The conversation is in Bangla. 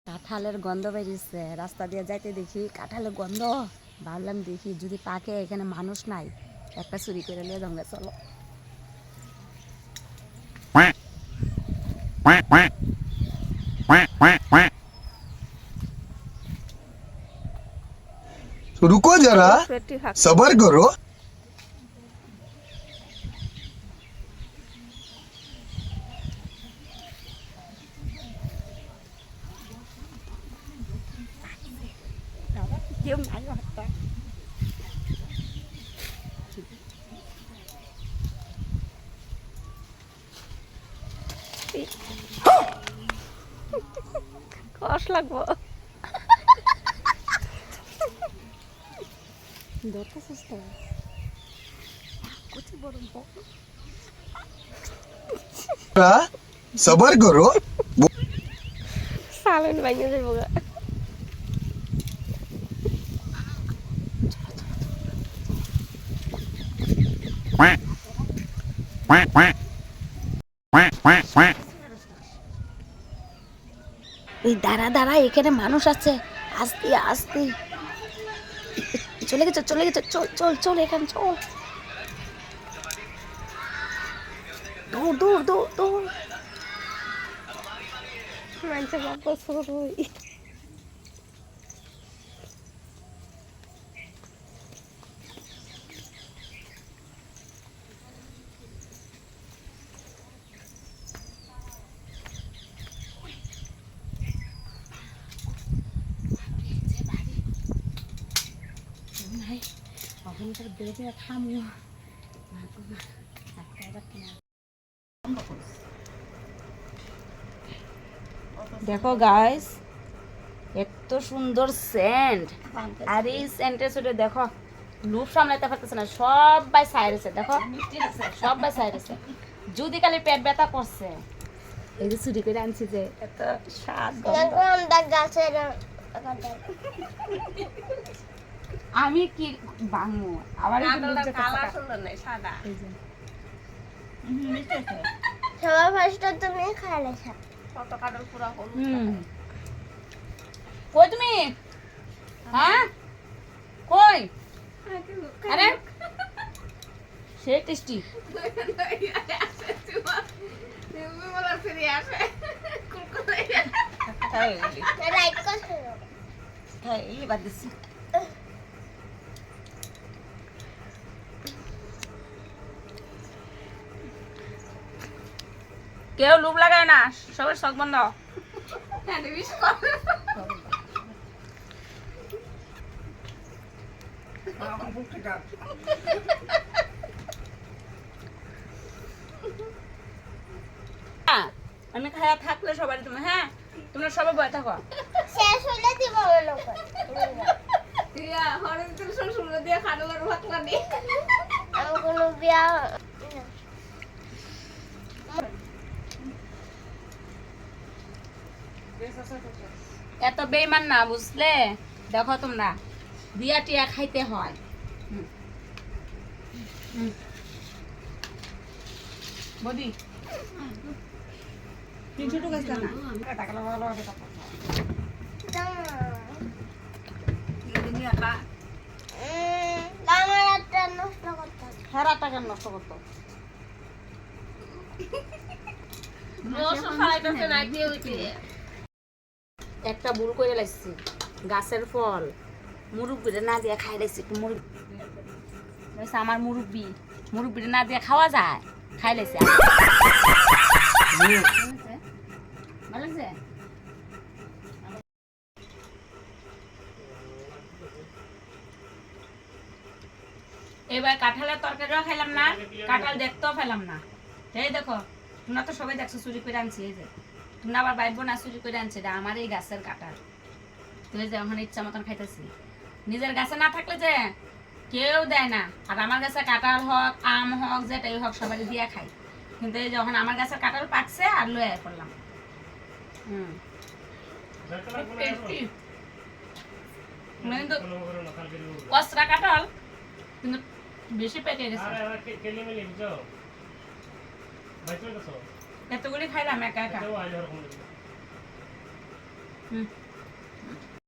কাঁঠালের গন্ধ বেরিয়েছে, রাস্তা দিয়ে যাইতে দেখি কাঁঠালের গন্ধ। ভাবলাম দেখি যদি পাকে, এখানে মানুষ নাই, একটা চুরি করে নিয়ে যাবো। চলো। रुको जरा, सबर करो। কেউ নাই হত্যা। কষ লাগবো দরকার চেষ্টা कुछ बड़ो जरा, सबर करो। सालन भाई से बोला এই দাঁড়া দাঁড়া, এখানে মানুষ আছে, আস্তে আস্তে চলে গেছে চল চল চল, এখানে চল, দৌড় দৌড় দৌড় দৌড়। মানছে বাবা সরুই দেখো গাইস, এত সুন্দর সেন্ট, আর এই সেন্টের সাথে দেখো লুপ সামলাইতে পারতেছে না, সবাই সাইরেছে, দেখো সবাই সাইরেছে। যদি খালি পেট ব্যথা করছে, এই যে চুরি করে আনছি যে, এত স্বাদ আমি কি বাংমু আবার সাদা সবার ফার্স্টে তুমি খাইলেছো কত কাটল পুরা হল। কই তুমি? হ্যাঁ কই? আরে সে টেস্টি। লাইক করছো হ্যাঁ এই বাদ দিছি। কেউ লুপ লাগায় না, সবার শখ বন্ধ। আমি খায়া থাকলে সবাই তুমি, হ্যাঁ তোমরা সবাই বয়ে থাকো। শেষ হইলে দিব লোক আমি কোনো বিয়া এত বেইমান না, বুঝলে? দেখো তোমরা বিয়া টিয়া খাইতে হয়। বদি 300 টাকা আছে না, টাকা লাগালো হবে টাকা। আমার একটা নষ্ট করতে হেরা টাকা নষ্ট করতো। একটা ভুল করে লাগছি, গাছের ফল মুরব্বিরে না দিয়ে খাই লাগছি। একটু মুরব্বি আমার মুরব্বিরে না দিয়ে খাওয়া যায়, খাই লাগছে। ভালো লাগছে? এবার কাঁঠালের তরকারিও খাইলাম না, কাঁঠাল দেখতেও পেলাম না। এই দেখো, তোমরা তো সবাই দেখছো চুরি করে আনছি। এই যে তোমরা আবার বাইব না, চুরি করে আনছে, এটা আমার এই গাছের কাঁঠাল। তো এই যে এখন ইচ্ছা মতন খাইতেছি। নিজের গাছে না থাকলে যে কেউ দেয় না, আর আমার গাছে কাঁঠাল হোক আম হোক যেটাই হোক সবাই দিয়া খাই। কিন্তু এই যখন আমার গাছের কাঁঠাল পাকছে আর লয়ে পড়লাম। কিন্তু কচরা কাঁঠাল কিন্তু বেশি পেকে গেছে। এতগুলি খাইলাম একা একা। হুম